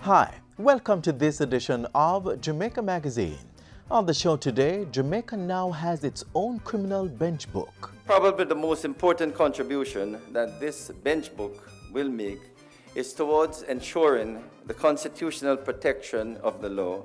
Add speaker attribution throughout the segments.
Speaker 1: Hi, welcome to this edition of Jamaica Magazine. On the show today, Jamaica now has its own criminal bench book.
Speaker 2: Probably the most important contribution that this bench book will make is towards ensuring the constitutional protection of the law,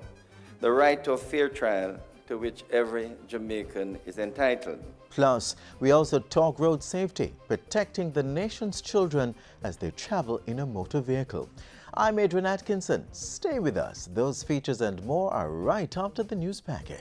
Speaker 2: the right to a fair trial to which every Jamaican is entitled.
Speaker 1: Plus, we also talk road safety, protecting the nation's children as they travel in a motor vehicle. I'm Adrian Atkinson. Stay with us. Those features and more are right after the news package.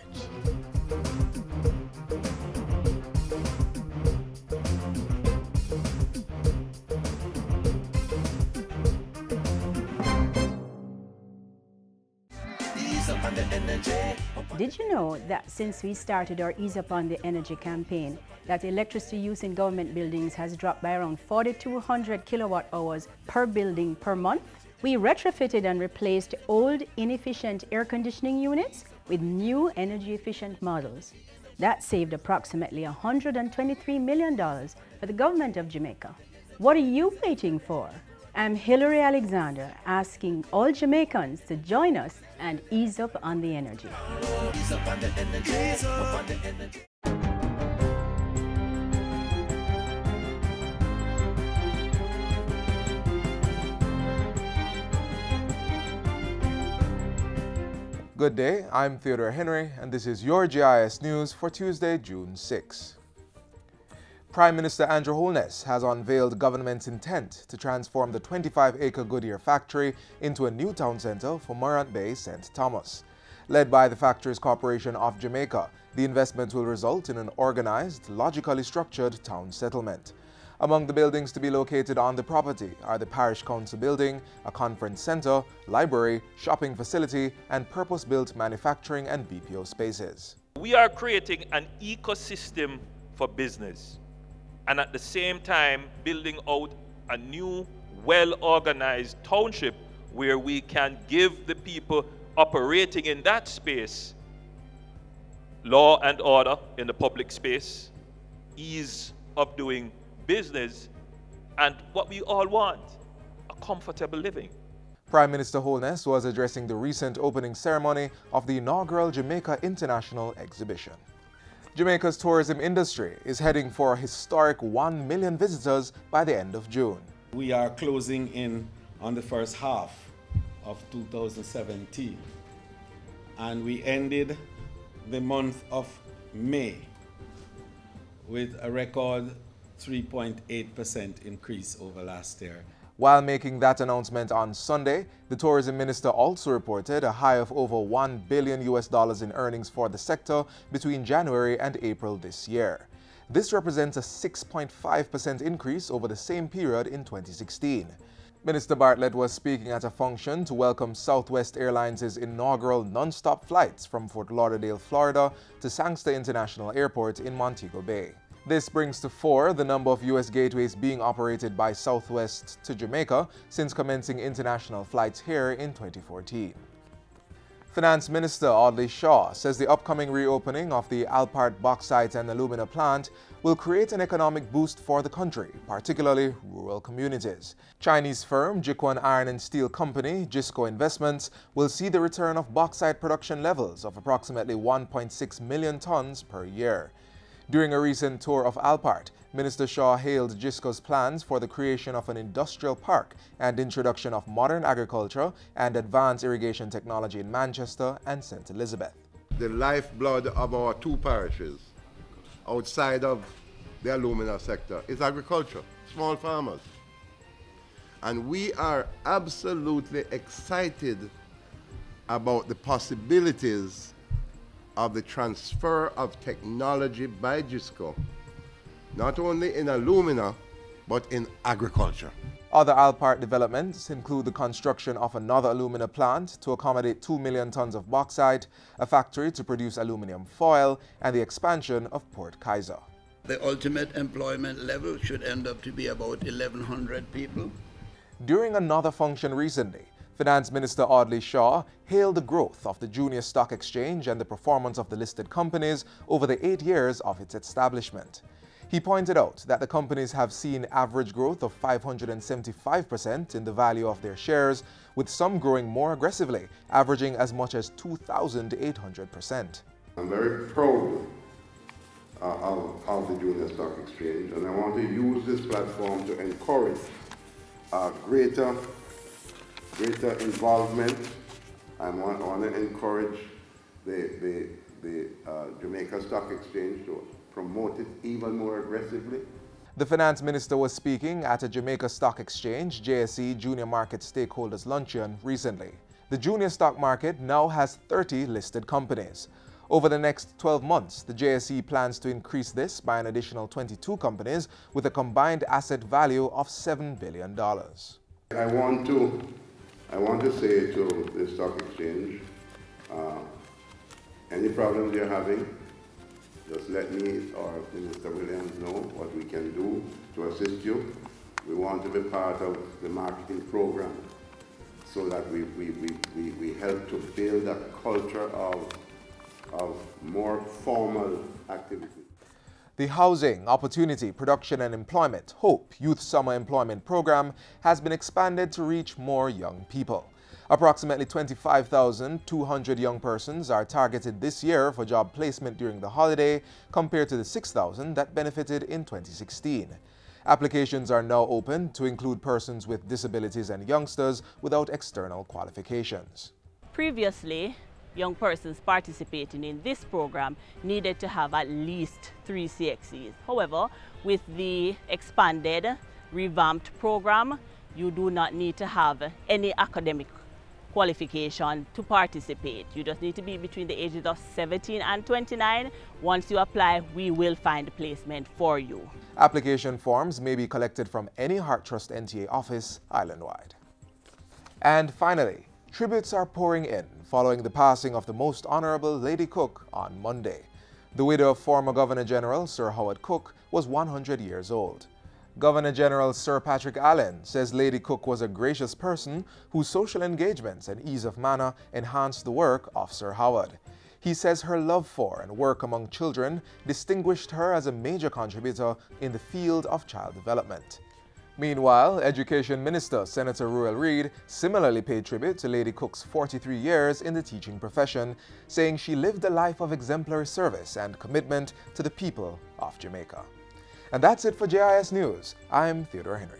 Speaker 3: Did you know that since we started our Ease Up on the Energy campaign, that electricity use in government buildings has dropped by around 4,200 kilowatt hours per building per month? We retrofitted and replaced old, inefficient air conditioning units with new energy-efficient models. That saved approximately $123 million for the government of Jamaica. What are you waiting for? I'm Hilary Alexander, asking all Jamaicans to join us and ease up on the energy. Ease up on the energy. Ease up on the energy.
Speaker 4: Good day, I'm Theodore Henry, and this is your JIS News for Tuesday, June 6. Prime Minister Andrew Holness has unveiled government's intent to transform the 25-acre Goodyear factory into a new town centre for Morant Bay, St. Thomas. Led by the Factories Corporation of Jamaica, the investment will result in an organised, logically structured town settlement. Among the buildings to be located on the property are the Parish Council building, a conference centre, library, shopping facility, and purpose-built manufacturing and BPO spaces.
Speaker 5: We are creating an ecosystem for business, and at the same time building out a new, well-organized township where we can give the people operating in that space law and order in the public space, ease of doing business, and what we all want, a comfortable living.
Speaker 4: Prime Minister Holness was addressing the recent opening ceremony of the inaugural Jamaica International Exhibition. Jamaica's tourism industry is heading for a historic 1 million visitors by the end of June.
Speaker 6: We are closing in on the first half of 2017, and we ended the month of May with a record 3.8% increase over last year.
Speaker 4: While making that announcement on Sunday, the tourism minister also reported a high of over $1 billion in earnings for the sector between January and April this year. This represents a 6.5% increase over the same period in 2016. Minister Bartlett was speaking at a function to welcome Southwest Airlines' inaugural non-stop flights from Fort Lauderdale, Florida to Sangster International Airport in Montego Bay. This brings to 4 the number of U.S. gateways being operated by Southwest to Jamaica since commencing international flights here in 2014. Finance Minister Audley Shaw says the upcoming reopening of the Alpart bauxite and alumina plant will create an economic boost for the country, particularly rural communities. Chinese firm Jiquan Iron and Steel Company, JISCO Investments, will see the return of bauxite production levels of approximately 1.6 million tons per year. During a recent tour of Alpart, Minister Shaw hailed JISCO's plans for the creation of an industrial park and introduction of modern agriculture and advanced irrigation technology in Manchester and St. Elizabeth.
Speaker 7: The lifeblood of our two parishes outside of the alumina sector is agriculture, small farmers. And we are absolutely excited about the possibilities of the transfer of technology by JISCO, not only in alumina, but in agriculture.
Speaker 4: Other Alpart developments include the construction of another alumina plant to accommodate 2 million tons of bauxite, a factory to produce aluminum foil, and the expansion of Port Kaiser.
Speaker 8: The ultimate employment level should end up to be about 1,100 people.
Speaker 4: During another function recently, Finance Minister Audley Shaw hailed the growth of the junior stock exchange and the performance of the listed companies over the 8 years of its establishment. He pointed out that the companies have seen average growth of 575% in the value of their shares, with some growing more aggressively, averaging as much as 2,800%.
Speaker 9: I'm very proud of the Junior Stock Exchange, and I want to use this platform to encourage greater involvement. I want to encourage the Jamaica Stock Exchange to promote it even more aggressively.
Speaker 4: The finance minister was speaking at a Jamaica Stock Exchange JSE Junior Market Stakeholders Luncheon recently. The junior stock market now has 30 listed companies. Over the next 12 months, the JSE plans to increase this by an additional 22 companies with a combined asset value of $7 billion.
Speaker 9: I want to say to the stock exchange, any problems you're having, just let me or Minister Williams know what we can do to assist you. We want to be part of the marketing program so that we help to build a culture of more formal activity.
Speaker 4: The Housing, Opportunity, Production and Employment HOPE Youth Summer Employment Program has been expanded to reach more young people. Approximately 25,200 young persons are targeted this year for job placement during the holiday, compared to the 6,000 that benefited in 2016. Applications are now open to include persons with disabilities and youngsters without external qualifications.
Speaker 10: Previously, young persons participating in this program needed to have at least 3 CXCs. However, with the expanded, revamped program, you do not need to have any academic qualification to participate. You just need to be between the ages of 17 and 29. Once you apply, we will find placement for you.
Speaker 4: Application forms may be collected from any Heart Trust NTA office island-wide. And finally, tributes are pouring in following the passing of the Most Honorable Lady Cook on Monday. The widow of former Governor General Sir Howard Cook was 100 years old. Governor General Sir Patrick Allen says Lady Cook was a gracious person whose social engagements and ease of manner enhanced the work of Sir Howard. He says her love for and work among children distinguished her as a major contributor in the field of child development. Meanwhile, Education Minister Senator Ruel Reid similarly paid tribute to Lady Cook's 43 years in the teaching profession, saying she lived a life of exemplary service and commitment to the people of Jamaica. And that's it for JIS News. I'm Theodore Henry.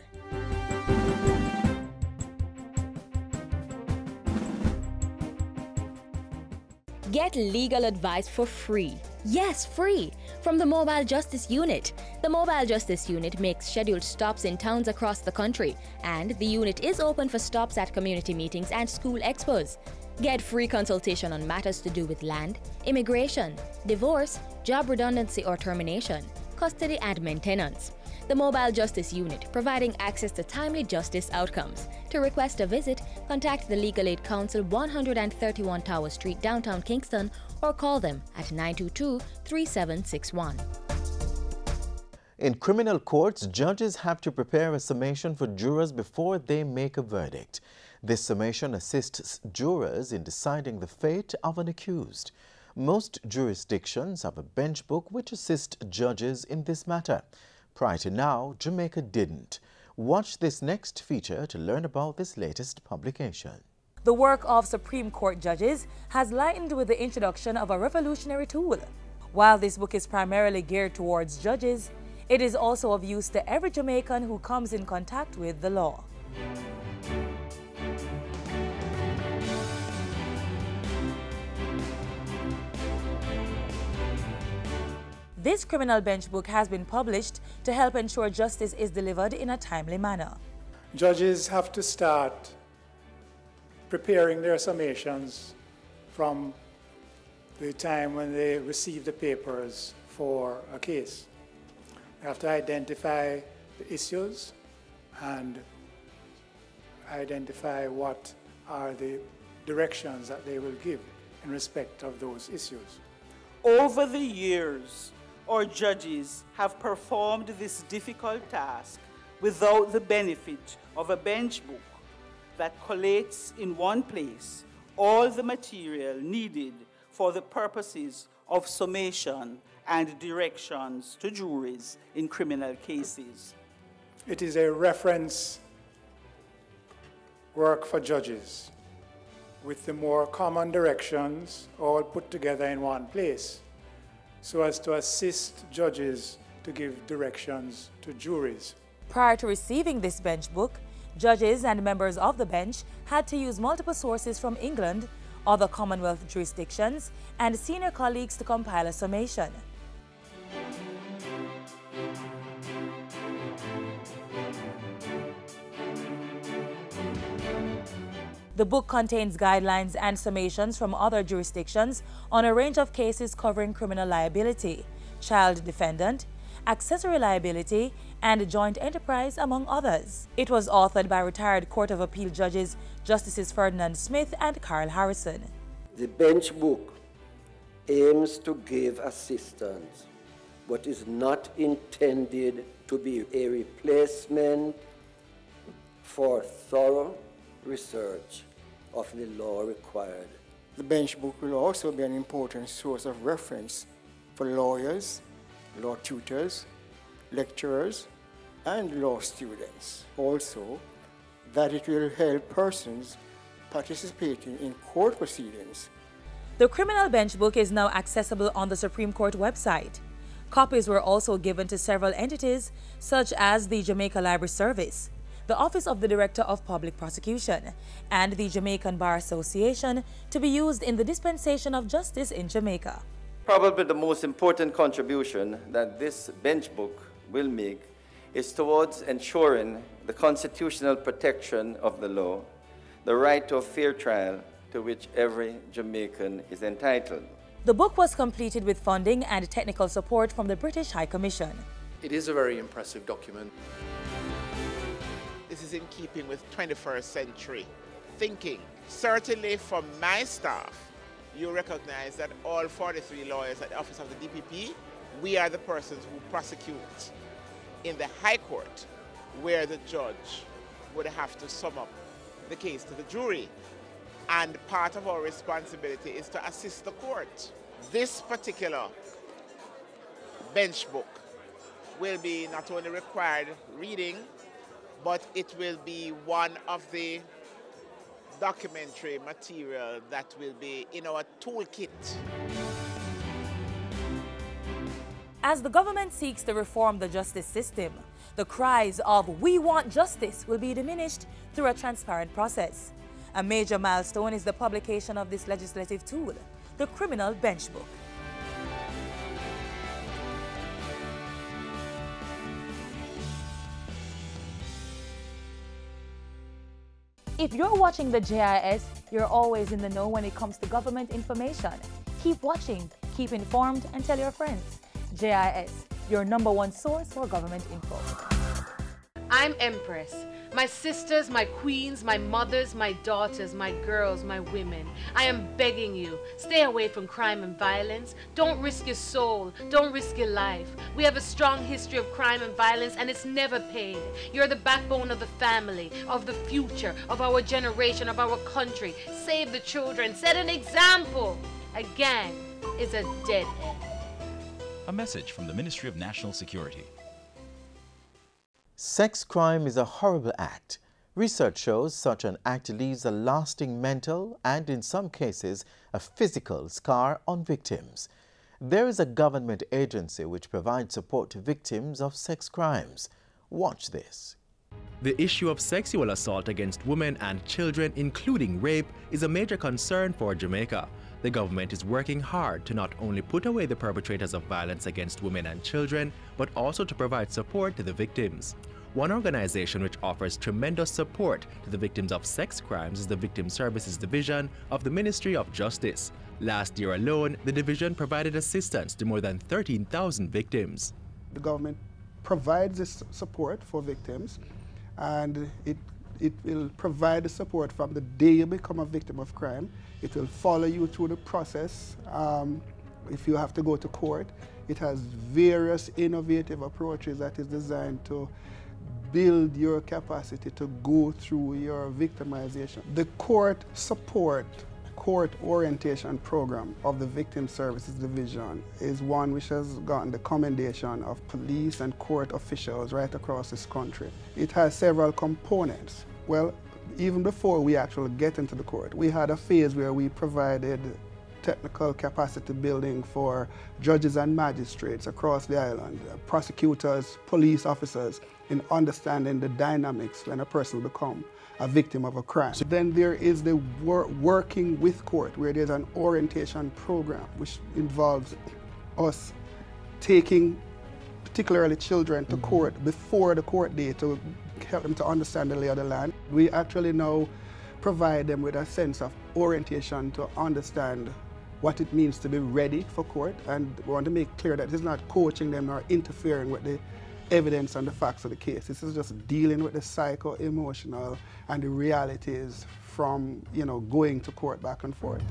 Speaker 11: Get legal advice for free. Yes, free! From the Mobile Justice Unit. The Mobile Justice Unit makes scheduled stops in towns across the country, and the unit is open for stops at community meetings and school expos. Get free consultation on matters to do with land, immigration, divorce, job redundancy or termination, custody and maintenance. The Mobile Justice Unit, providing access to timely justice outcomes. To request a visit, contact the Legal Aid Council, 131 Tower Street, downtown Kingston, or call them at 922-3761.
Speaker 1: In criminal courts, judges have to prepare a summation for jurors before they make a verdict. This summation assists jurors in deciding the fate of an accused. Most jurisdictions have a bench book which assists judges in this matter. Prior to now, Jamaica didn't. Watch this next feature to learn about this latest publication.
Speaker 12: The work of Supreme Court judges has lightened with the introduction of a revolutionary tool. While this book is primarily geared towards judges, it is also of use to every Jamaican who comes in contact with the law. This criminal bench book has been published to help ensure justice is delivered in a timely manner.
Speaker 13: Judges have to start preparing their summations from the time when they receive the papers for a case. They have to identify the issues and identify what are the directions that they will give in respect of those issues.
Speaker 14: Over the years, our judges have performed this difficult task without the benefit of a bench book that collates in one place all the material needed for the purposes of summation and directions to juries in criminal cases.
Speaker 13: It is a reference work for judges, with the more common directions all put together in one place, so as to assist judges to give directions to juries.
Speaker 12: Prior to receiving this bench book, judges and members of the bench had to use multiple sources from England, other Commonwealth jurisdictions, and senior colleagues to compile a summation. The book contains guidelines and summations from other jurisdictions on a range of cases covering criminal liability, child defendant, accessory liability, and joint enterprise, among others. It was authored by retired Court of Appeal judges Justices Ferdinand Smith and Carl Harrison.
Speaker 15: The bench book aims to give assistance, but is not intended to be a replacement for thorough research of the law required.
Speaker 16: The bench book will also be an important source of reference for lawyers, law tutors, lecturers, and law students. Also, that it will help persons participating in court proceedings.
Speaker 12: The criminal bench book is now accessible on the Supreme Court website. Copies were also given to several entities, such as the Jamaica Library Service, the Office of the Director of Public Prosecution, and the Jamaican Bar Association, to be used in the dispensation of justice in Jamaica.
Speaker 2: Probably the most important contribution that this bench book will make is towards ensuring the constitutional protection of the law, the right to a fair trial to which every Jamaican is entitled.
Speaker 12: The book was completed with funding and technical support from the British High Commission.
Speaker 17: It is a very impressive document.
Speaker 18: This is in keeping with 21st century thinking. Certainly from my staff, you recognize that all 43 lawyers at the Office of the DPP, we are the persons who prosecute in the High Court, where the judge would have to sum up the case to the jury. And part of our responsibility is to assist the court. This particular bench book will be not only required reading, but it will be one of the documentary material that will be in our toolkit.
Speaker 12: As the government seeks to reform the justice system, the cries of "we want justice" will be diminished through a transparent process. A major milestone is the publication of this legislative tool, the Criminal Bench Book. If you're watching the JIS, you're always in the know when it comes to government information. Keep watching, keep informed, and tell your friends. JIS, your #1 source for government info.
Speaker 19: I'm Empress. My sisters, my queens, my mothers, my daughters, my girls, my women, I am begging you, stay away from crime and violence. Don't risk your soul. Don't risk your life. We have a strong history of crime and violence, and it's never paid. You're the backbone of the family, of the future, of our generation, of our country. Save the children. Set an example. A gang is a dead end.
Speaker 20: A message from the Ministry of National Security.
Speaker 1: Sex crime is a horrible act. Research shows such an act leaves a lasting mental and, in some cases, a physical scar on victims. There is a government agency which provides support to victims of sex crimes. Watch this.
Speaker 21: The issue of sexual assault against women and children, including rape, is a major concern for Jamaica. The government is working hard to not only put away the perpetrators of violence against women and children, but also to provide support to the victims. One organization which offers tremendous support to the victims of sex crimes is the Victim Services Division of the Ministry of Justice. Last year alone, the division provided assistance to more than 13,000 victims.
Speaker 22: The government provides this support for victims, and it will provide the support from the day you become a victim of crime. It will follow you through the process. If you have to go to court, it has various innovative approaches that is designed to build your capacity to go through your victimization. The court support court orientation program of the Victim Services Division is one which has gotten the commendation of police and court officials right across this country. It has several components. Well, even before we actually get into the court, we had a phase where we provided technical capacity building for judges and magistrates across the island, prosecutors, police officers, in understanding the dynamics when a person becomes a victim of a crime. So then there is the working with court, where there's an orientation program which involves us taking particularly children to court before the court day to help them to understand the lay of the land. We actually now provide them with a sense of orientation to understand what it means to be ready for court, and we want to make clear that this is not coaching them or interfering with the evidence and the facts of the case. This is just dealing with the psycho-emotional and the realities from, going to court back and forth.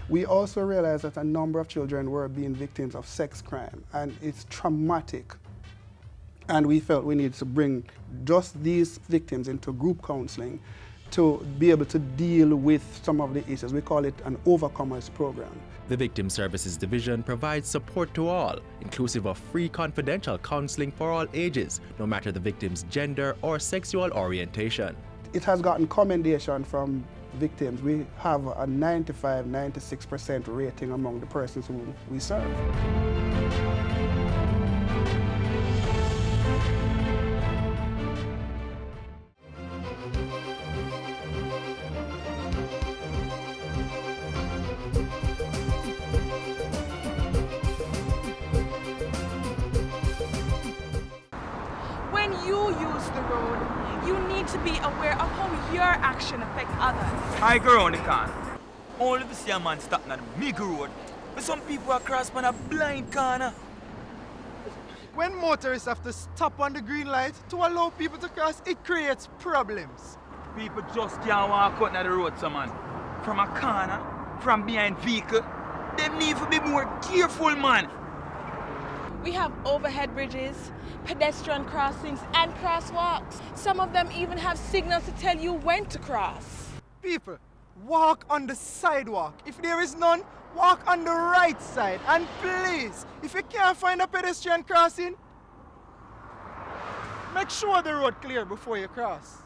Speaker 22: We also realized that a number of children were being victims of sex crime, and it's traumatic. And we felt we needed to bring just these victims into group counseling to be able to deal with some of the issues. We call it an overcomers program.
Speaker 21: The Victim Services Division provides support to all, inclusive of free confidential counseling for all ages, no matter the victim's gender or sexual orientation.
Speaker 22: It has gotten commendation from victims. We have a 95–96% rating among the persons who we serve.
Speaker 3: When you use the road, you need to be aware of how your action affects others.
Speaker 5: I go around the corner. Only to see a man stopping at the big road. But some people are crossing on a blind corner.
Speaker 23: When motorists have to stop on the green light to allow people to cross, it creates problems.
Speaker 5: People just can't walk out on the road, so man. From a corner, from behind vehicle, they need to be more careful, man.
Speaker 3: We have overhead bridges, pedestrian crossings, and crosswalks. Some of them even have signals to tell you when to cross.
Speaker 23: People, walk on the sidewalk. If there is none, walk on the right side. And please, if you can't find a pedestrian crossing, make sure the road clear before you cross.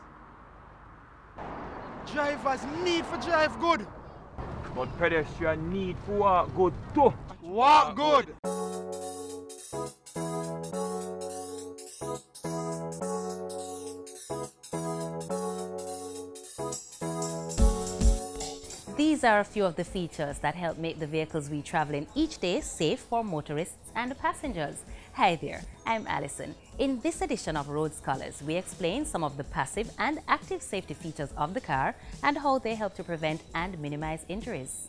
Speaker 23: Drivers need to drive good.
Speaker 5: But pedestrians need to walk good too.
Speaker 23: Walk good.
Speaker 24: These are a few of the features that help make the vehicles we travel in each day safe for motorists and passengers. Hi there, I'm Alison. In this edition of Road Scholars, we explain some of the passive and active safety features of the car and how they help to prevent and minimize injuries.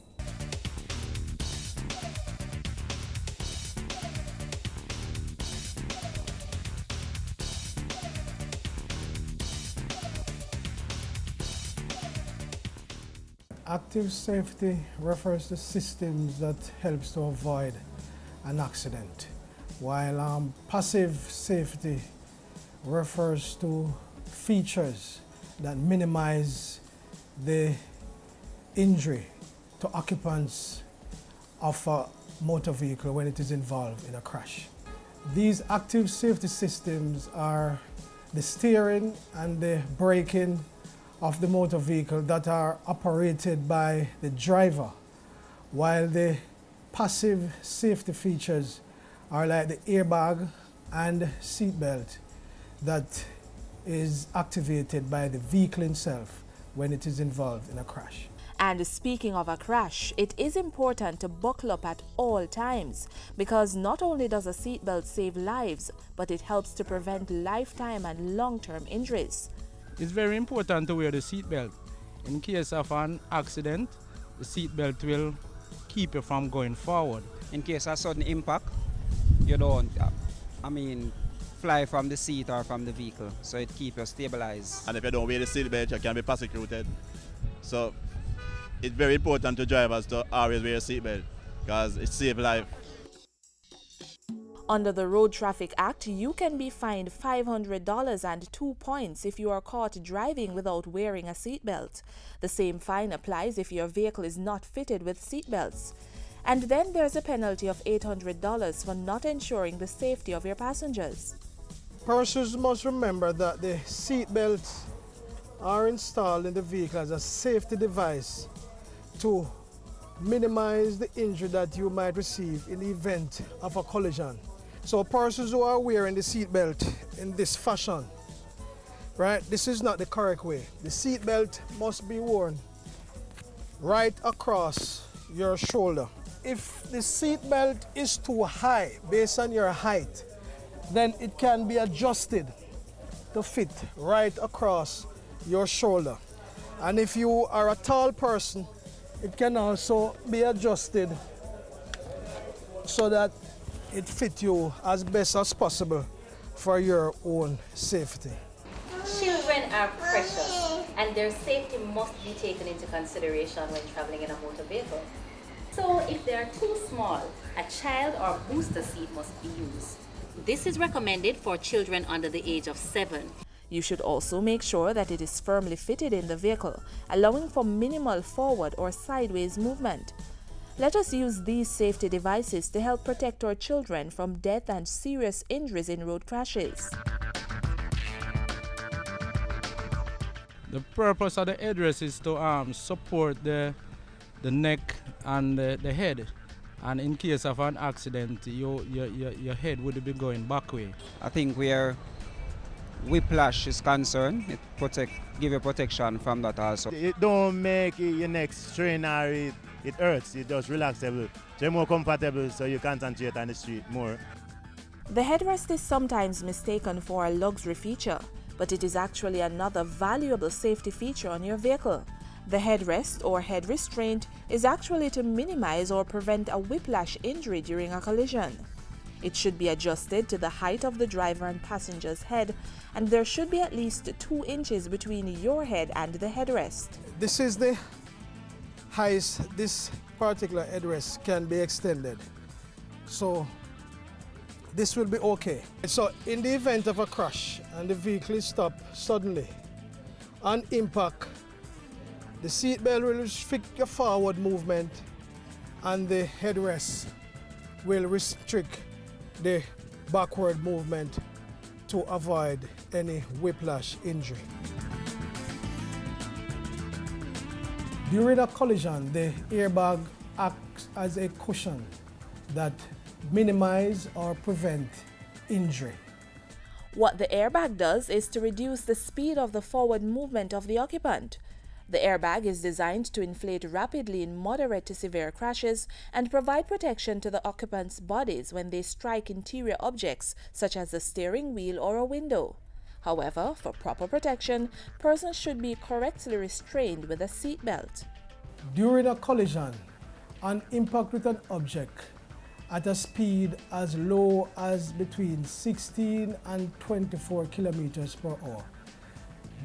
Speaker 25: Active safety refers to systems that helps to avoid an accident, while passive safety refers to features that minimize the injury to occupants of a motor vehicle when it is involved in a crash. These active safety systems are the steering and the braking of the motor vehicle that are operated by the driver, while the passive safety features are like the airbag and seatbelt that is activated by the vehicle itself when it is involved in a crash.
Speaker 3: And speaking of a crash, it is important to buckle up at all times, because not only does a seatbelt save lives, but it helps to prevent lifetime and long-term injuries.
Speaker 26: It's very important to wear the seatbelt. In case of an accident, the seatbelt will keep you from going forward.
Speaker 27: In case of sudden impact, you don't, fly from the seat or from the vehicle, so it keeps you stabilized.
Speaker 28: And if you don't wear the seatbelt, you can be prosecuted. So it's very important to drivers to always wear a seatbelt, because it saves life.
Speaker 3: Under the Road Traffic Act, you can be fined $500 and 2 points if you are caught driving without wearing a seatbelt. The same fine applies if your vehicle is not fitted with seatbelts. And then there's a penalty of $800 for not ensuring the safety of your passengers.
Speaker 25: Persons must remember that the seatbelts are installed in the vehicle as a safety device to minimize the injury that you might receive in the event of a collision. So persons who are wearing the seatbelt in this fashion, right, this is not the correct way. The seatbelt must be worn right across your shoulder. If the seatbelt is too high based on your height, then it can be adjusted to fit right across your shoulder. And if you are a tall person, it can also be adjusted so that it fits you as best as possible for your own safety.
Speaker 24: Children are precious and their safety must be taken into consideration when traveling in a motor vehicle. So if they are too small, a child or booster seat must be used. This is recommended for children under the age of 7.
Speaker 3: You should also make sure that it is firmly fitted in the vehicle, allowing for minimal forward or sideways movement. Let us use these safety devices to help protect our children from death and serious injuries in road crashes.
Speaker 26: The purpose of the headrest is to support the neck and the head. And in case of an accident, your head would be going back way.
Speaker 27: I think where whiplash is concerned, it give you protection from that also.
Speaker 28: It don't make your neck strain or it hurts. It just relaxable. So you're more comfortable, so you concentrate on the street more.
Speaker 3: The headrest is sometimes mistaken for a luxury feature, but it is actually another valuable safety feature on your vehicle. The headrest or head restraint is actually to minimize or prevent a whiplash injury during a collision. It should be adjusted to the height of the driver and passenger's head, and there should be at least 2 inches between your head and the headrest.
Speaker 25: This is the highest this particular headrest can be extended. So this will be okay. So in the event of a crash and the vehicle is stopped suddenly, on impact, the seatbelt will restrict your forward movement and the headrest will restrict the backward movement to avoid any whiplash injury. During a collision, the airbag acts as a cushion that minimizes or prevents injury.
Speaker 3: What the airbag does is to reduce the speed of the forward movement of the occupant. The airbag is designed to inflate rapidly in moderate to severe crashes and provide protection to the occupants' bodies when they strike interior objects such as the steering wheel or a window. However, for proper protection, persons should be correctly restrained with a seat belt.
Speaker 25: During a collision, on impact with an object at a speed as low as between 16 and 24 kilometers per hour,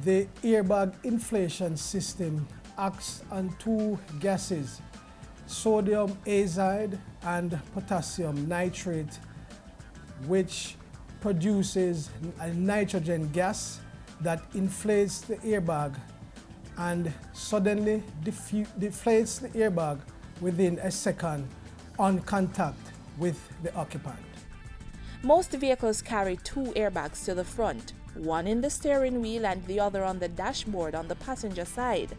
Speaker 25: the airbag inflation system acts on 2 gases, sodium azide and potassium nitrate, which produces a nitrogen gas that inflates the airbag and suddenly deflates the airbag within a second on contact with the occupant.
Speaker 3: Most vehicles carry 2 airbags to the front, one in the steering wheel and the other on the dashboard on the passenger side.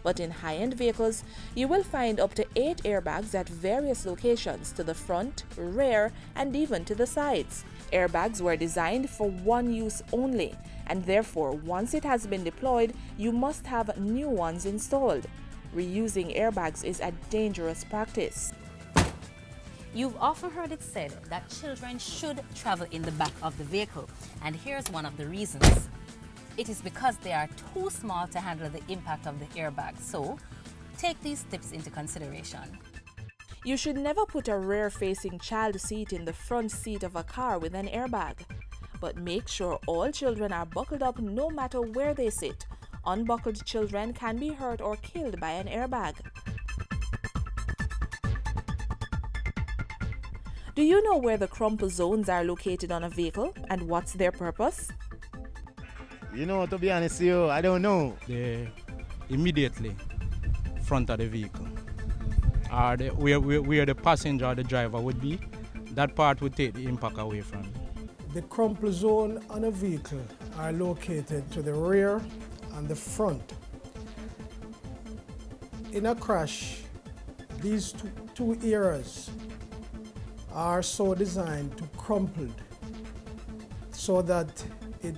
Speaker 3: But in high-end vehicles, you will find up to 8 airbags at various locations to the front, rear, and even to the sides. Airbags were designed for one use only, and therefore once it has been deployed, you must have new ones installed. Reusing airbags is a dangerous practice.
Speaker 24: You've often heard it said that children should travel in the back of the vehicle, and here's one of the reasons. It is because they are too small to handle the impact of the airbag, so take these tips into consideration.
Speaker 3: You should never put a rear-facing child seat in the front seat of a car with an airbag. But make sure all children are buckled up no matter where they sit. Unbuckled children can be hurt or killed by an airbag. Do you know where the crumple zones are located on a vehicle and what's their purpose?
Speaker 28: You know, to be honest with you, I don't know.
Speaker 26: They're immediately front of the vehicle. Or where the passenger or the driver would be, that part would take the impact away from it.
Speaker 25: The crumple zone on a vehicle are located to the rear and the front. In a crash, these two areas are so designed to crumple so that it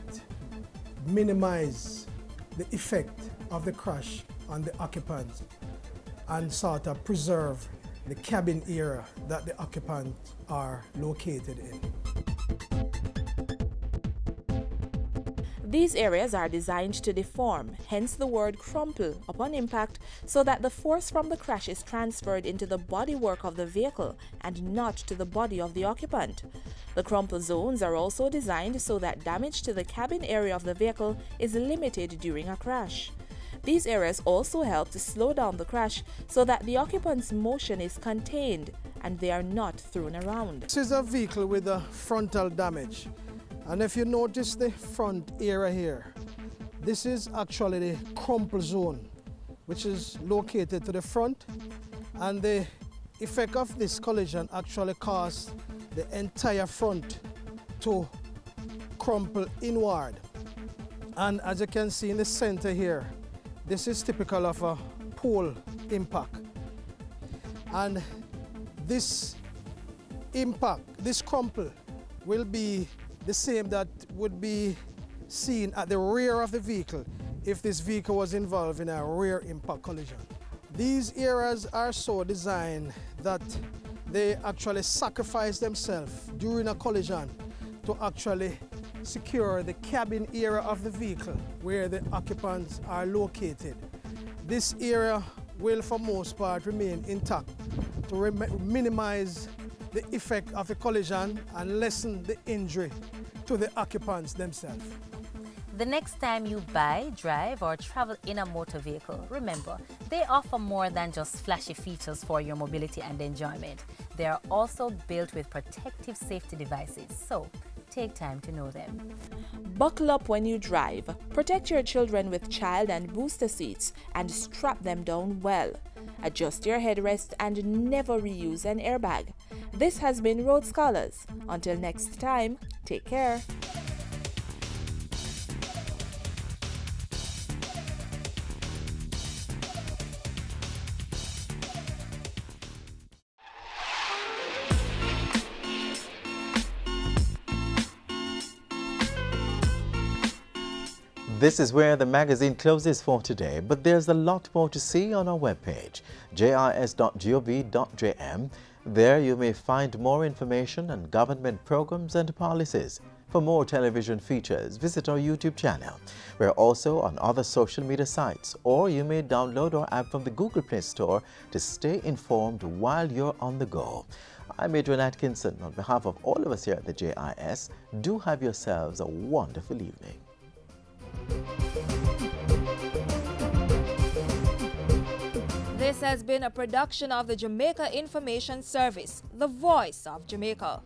Speaker 25: minimizes the effect of the crash on the occupants and sort of preserve the cabin area that the occupants are located in.
Speaker 3: These areas are designed to deform, hence the word crumple, upon impact, so that the force from the crash is transferred into the bodywork of the vehicle and not to the body of the occupant. The crumple zones are also designed so that damage to the cabin area of the vehicle is limited during a crash. These areas also help to slow down the crash so that the occupant's motion is contained and they are not thrown around.
Speaker 25: This is a vehicle with a frontal damage. And if you notice the front area here, this is actually the crumple zone, which is located to the front. And the effect of this collision actually caused the entire front to crumple inward. And as you can see in the center here, this is typical of a pole impact. And this impact, this crumple, will be the same that would be seen at the rear of the vehicle if this vehicle was involved in a rear impact collision. These areas are so designed that they actually sacrifice themselves during a collision to actually secure the cabin area of the vehicle where the occupants are located. This area will for most part remain intact to minimize the effect of the collision and lessen the injury to the occupants themselves.
Speaker 24: The next time you buy, drive, or travel in a motor vehicle, remember, they offer more than just flashy features for your mobility and enjoyment. They are also built with protective safety devices, so take time to know them.
Speaker 3: Buckle up when you drive. Protect your children with child and booster seats and strap them down well. Adjust your headrest and never reuse an airbag. This has been Road Scholars. Until next time, take care.
Speaker 1: This is where the magazine closes for today, but there's a lot more to see on our webpage, jis.gov.jm. There you may find more information on government programs and policies. For more television features, visit our YouTube channel. We're also on other social media sites, or you may download our app from the Google Play Store to stay informed while you're on the go. I'm Adrian Atkinson. On behalf of all of us here at the JIS, do have yourselves a wonderful evening.
Speaker 4: This has been a production of the Jamaica Information Service, the voice of Jamaica.